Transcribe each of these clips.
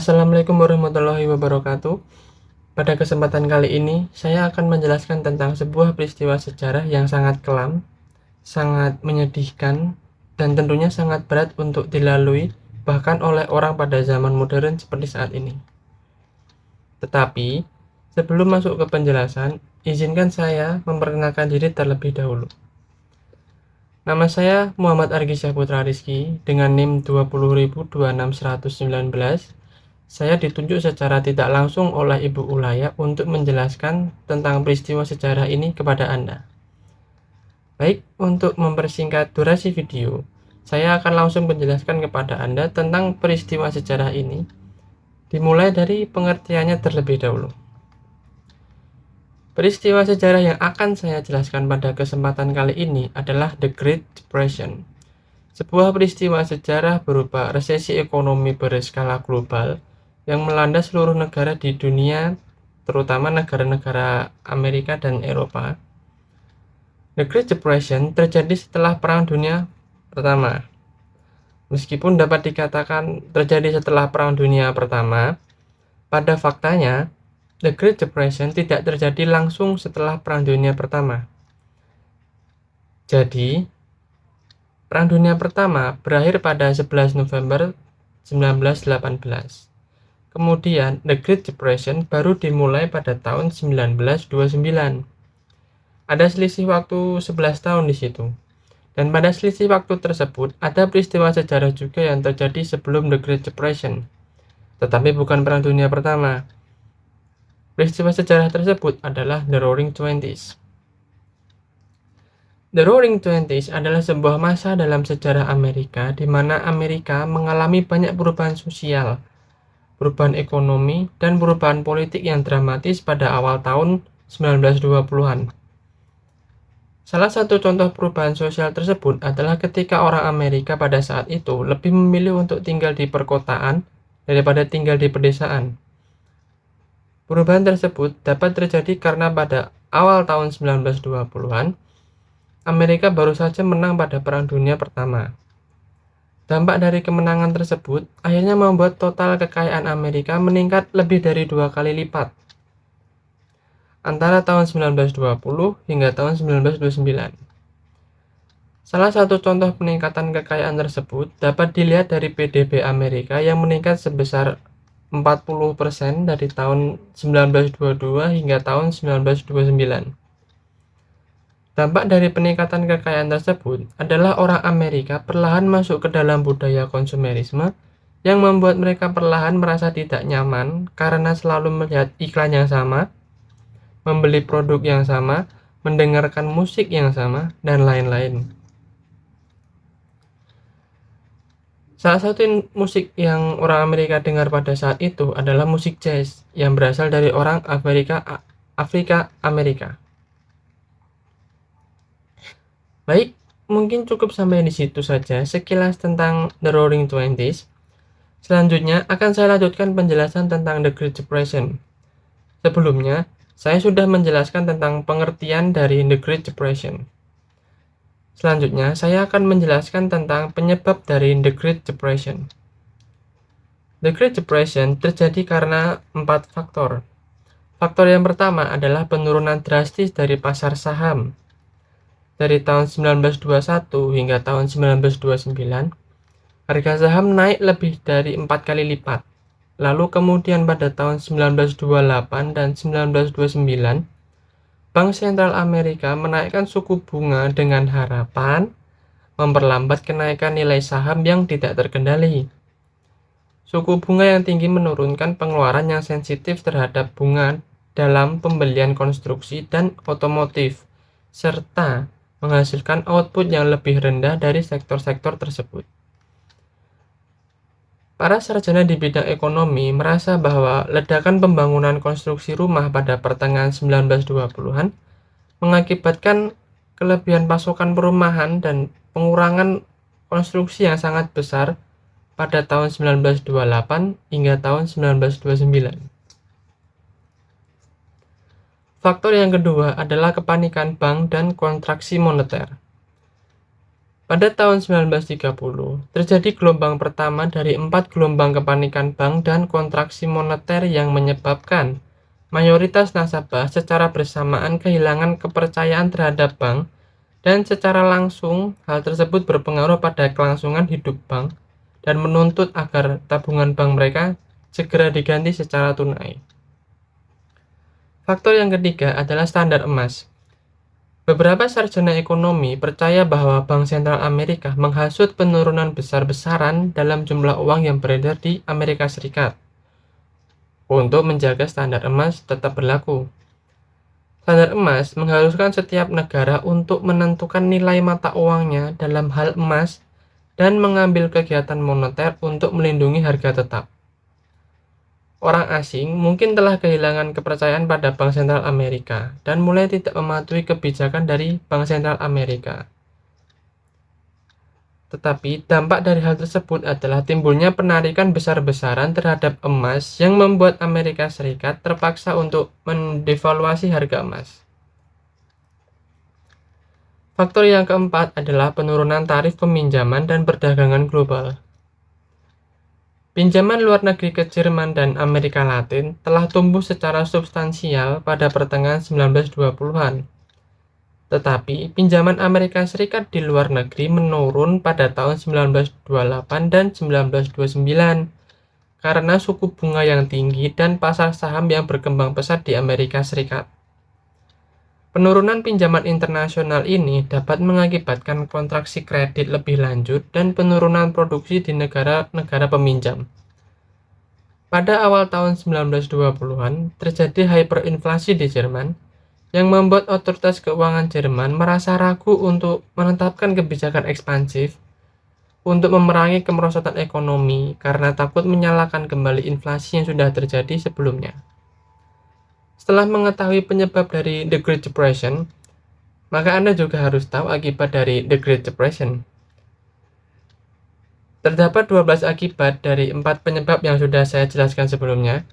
Assalamualaikum warahmatullahi wabarakatuh. Pada kesempatan kali ini, saya akan menjelaskan tentang sebuah peristiwa sejarah yang sangat kelam, sangat menyedihkan, dan tentunya sangat berat untuk dilalui, bahkan oleh orang pada zaman modern seperti saat ini. Tetapi, sebelum masuk ke penjelasan, izinkan saya memperkenalkan diri terlebih dahulu. Nama saya Muhammad Argisya Putra Rizky dengan NIM 20.26119. Saya ditunjuk secara tidak langsung oleh Ibu Ulaya untuk menjelaskan tentang peristiwa sejarah ini kepada Anda. Baik, untuk mempersingkat durasi video, saya akan langsung menjelaskan kepada Anda tentang peristiwa sejarah ini, dimulai dari pengertiannya terlebih dahulu. Peristiwa sejarah yang akan saya jelaskan pada kesempatan kali ini adalah The Great Depression. Sebuah peristiwa sejarah berupa resesi ekonomi berskala global yang melanda seluruh negara di dunia, terutama negara-negara Amerika dan Eropa. The Great Depression terjadi setelah Perang Dunia Pertama. Meskipun dapat dikatakan terjadi setelah Perang Dunia Pertama, pada faktanya The Great Depression tidak terjadi langsung setelah Perang Dunia Pertama. Jadi, Perang Dunia Pertama berakhir pada 11 November 1918. Kemudian, The Great Depression baru dimulai pada tahun 1929. Ada selisih waktu 11 tahun di situ. Dan pada selisih waktu tersebut, ada peristiwa sejarah juga yang terjadi sebelum The Great Depression. Tetapi bukan Perang Dunia Pertama. Peristiwa sejarah tersebut adalah The Roaring Twenties. The Roaring Twenties adalah sebuah masa dalam sejarah Amerika di mana Amerika mengalami banyak perubahan sosial, perubahan ekonomi, dan perubahan politik yang dramatis pada awal tahun 1920-an. Salah satu contoh perubahan sosial tersebut adalah ketika orang Amerika pada saat itu lebih memilih untuk tinggal di perkotaan daripada tinggal di pedesaan. Perubahan tersebut dapat terjadi karena pada awal tahun 1920-an, Amerika baru saja menang pada Perang Dunia Pertama. Dampak dari kemenangan tersebut akhirnya membuat total kekayaan Amerika meningkat lebih dari 2 kali lipat antara tahun 1920 hingga tahun 1929. Salah satu contoh peningkatan kekayaan tersebut dapat dilihat dari PDB Amerika yang meningkat sebesar 40% dari tahun 1922 hingga tahun 1929. Dampak dari peningkatan kekayaan tersebut adalah orang Amerika perlahan masuk ke dalam budaya konsumerisme yang membuat mereka perlahan merasa tidak nyaman karena selalu melihat iklan yang sama, membeli produk yang sama, mendengarkan musik yang sama, dan lain-lain. Salah satu musik yang orang Amerika dengar pada saat itu adalah musik jazz yang berasal dari orang Afrika Amerika. Baik, mungkin cukup sampai di situ saja sekilas tentang The Roaring Twenties. Selanjutnya akan saya lanjutkan penjelasan tentang The Great Depression. Sebelumnya, saya sudah menjelaskan tentang pengertian dari The Great Depression. Selanjutnya, saya akan menjelaskan tentang penyebab dari The Great Depression. The Great Depression terjadi karena 4 faktor. Faktor yang pertama adalah penurunan drastis dari pasar saham. Dari tahun 1921 hingga tahun 1929, harga saham naik lebih dari 4 kali lipat. Lalu kemudian pada tahun 1928 dan 1929, Bank Sentral Amerika menaikkan suku bunga dengan harapan memperlambat kenaikan nilai saham yang tidak terkendali. Suku bunga yang tinggi menurunkan pengeluaran yang sensitif terhadap bunga dalam pembelian konstruksi dan otomotif, serta menghasilkan output yang lebih rendah dari sektor-sektor tersebut. Para sarjana di bidang ekonomi merasa bahwa ledakan pembangunan konstruksi rumah pada pertengahan 1920-an mengakibatkan kelebihan pasokan perumahan dan pengurangan konstruksi yang sangat besar pada tahun 1928 hingga tahun 1929. Faktor yang kedua adalah kepanikan bank dan kontraksi moneter. Pada tahun 1930, terjadi gelombang pertama dari 4 gelombang kepanikan bank dan kontraksi moneter yang menyebabkan mayoritas nasabah secara bersamaan kehilangan kepercayaan terhadap bank, dan secara langsung hal tersebut berpengaruh pada kelangsungan hidup bank dan menuntut agar tabungan bank mereka segera diganti secara tunai. Faktor yang ketiga adalah standar emas. Beberapa sarjana ekonomi percaya bahwa Bank Sentral Amerika menghasut penurunan besar-besaran dalam jumlah uang yang beredar di Amerika Serikat untuk menjaga standar emas tetap berlaku. Standar emas mengharuskan setiap negara untuk menentukan nilai mata uangnya dalam hal emas dan mengambil kegiatan moneter untuk melindungi harga tetap. Orang asing mungkin telah kehilangan kepercayaan pada Bank Sentral Amerika dan mulai tidak mematuhi kebijakan dari Bank Sentral Amerika. Tetapi dampak dari hal tersebut adalah timbulnya penarikan besar-besaran terhadap emas yang membuat Amerika Serikat terpaksa untuk mendevaluasi harga emas. Faktor yang keempat adalah penurunan tarif peminjaman dan perdagangan global. Pinjaman luar negeri ke Jerman dan Amerika Latin telah tumbuh secara substansial pada pertengahan 1920-an. Tetapi pinjaman Amerika Serikat di luar negeri menurun pada tahun 1928 dan 1929 karena suku bunga yang tinggi dan pasar saham yang berkembang pesat di Amerika Serikat. Penurunan pinjaman internasional ini dapat mengakibatkan kontraksi kredit lebih lanjut dan penurunan produksi di negara-negara peminjam. Pada awal tahun 1920-an, terjadi hyperinflasi di Jerman yang membuat otoritas keuangan Jerman merasa ragu untuk menetapkan kebijakan ekspansif untuk memerangi kemerosotan ekonomi karena takut menyalakan kembali inflasi yang sudah terjadi sebelumnya. Setelah mengetahui penyebab dari The Great Depression, maka Anda juga harus tahu akibat dari The Great Depression. Terdapat 12 akibat dari 4 penyebab yang sudah saya jelaskan sebelumnya.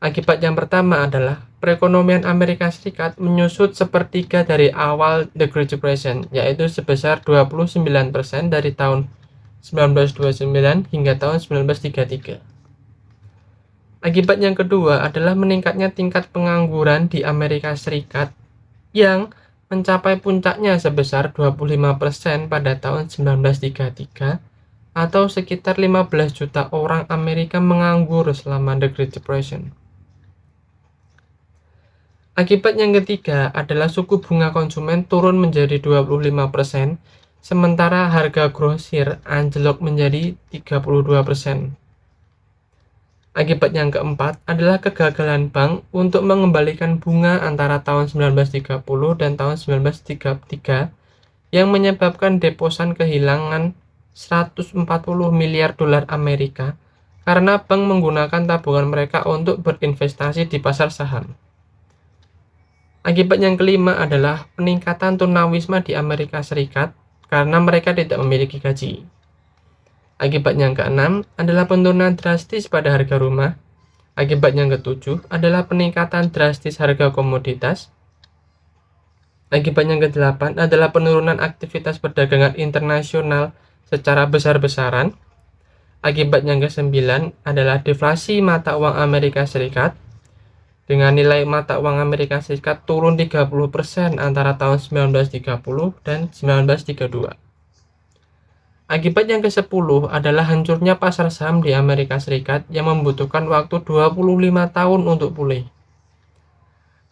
Akibat yang pertama adalah perekonomian Amerika Serikat menyusut sepertiga dari awal The Great Depression, yaitu sebesar 29% dari tahun 1929 hingga tahun 1933. Akibat yang kedua adalah meningkatnya tingkat pengangguran di Amerika Serikat yang mencapai puncaknya sebesar 25% pada tahun 1933 atau sekitar 15 juta orang Amerika menganggur selama The Great Depression. Akibat yang ketiga adalah suku bunga konsumen turun menjadi 25%, sementara harga grosir anjlok menjadi 32%. Akibat yang keempat adalah kegagalan bank untuk mengembalikan bunga antara tahun 1930 dan tahun 1933 yang menyebabkan deposan kehilangan 140 miliar dolar Amerika karena bank menggunakan tabungan mereka untuk berinvestasi di pasar saham. Akibat yang kelima adalah peningkatan tunawisma di Amerika Serikat karena mereka tidak memiliki gaji. Akibat yang keenam adalah penurunan drastis pada harga rumah. Akibat yang ketujuh adalah peningkatan drastis harga komoditas. Akibat yang kedelapan adalah penurunan aktivitas perdagangan internasional secara besar-besaran. Akibat yang kesembilan adalah deflasi mata uang Amerika Serikat, dengan nilai mata uang Amerika Serikat turun 30% antara tahun 1930 dan 1932. Akibat yang ke-10 adalah hancurnya pasar saham di Amerika Serikat yang membutuhkan waktu 25 tahun untuk pulih.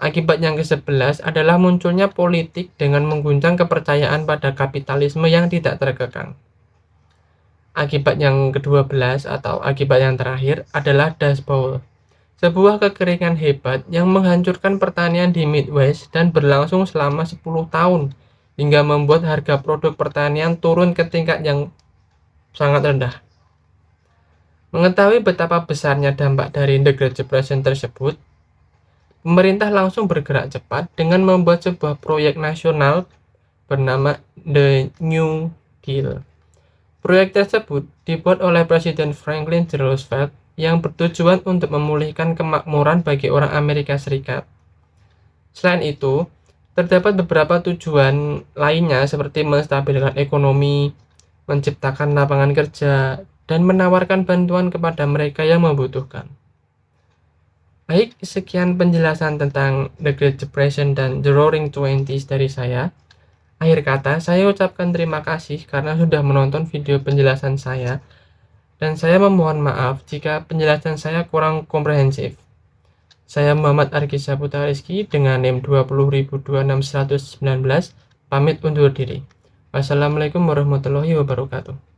Akibat yang ke-11 adalah munculnya politik dengan mengguncang kepercayaan pada kapitalisme yang tidak terkekang. Akibat yang ke-12 atau akibat yang terakhir adalah Dust Bowl, sebuah kekeringan hebat yang menghancurkan pertanian di Midwest dan berlangsung selama 10 tahun hingga membuat harga produk pertanian turun ke tingkat yang sangat rendah. Mengetahui betapa besarnya dampak dari The Great Depression tersebut, pemerintah langsung bergerak cepat dengan membuat sebuah proyek nasional bernama The New Deal. Proyek tersebut dibuat oleh Presiden Franklin D. Roosevelt yang bertujuan untuk memulihkan kemakmuran bagi orang Amerika Serikat. Selain itu, Terdapat beberapa tujuan lainnya seperti menstabilkan ekonomi, menciptakan lapangan kerja, dan menawarkan bantuan kepada mereka yang membutuhkan. Baik, sekian penjelasan tentang The Great Depression dan The Roaring Twenties dari saya. Akhir kata, saya ucapkan terima kasih karena sudah menonton video penjelasan saya, dan saya memohon maaf jika penjelasan saya kurang komprehensif. Saya Muhammad Arki Saputra Rizky dengan NIM 20.026.119, pamit undur diri. Wassalamualaikum warahmatullahi wabarakatuh.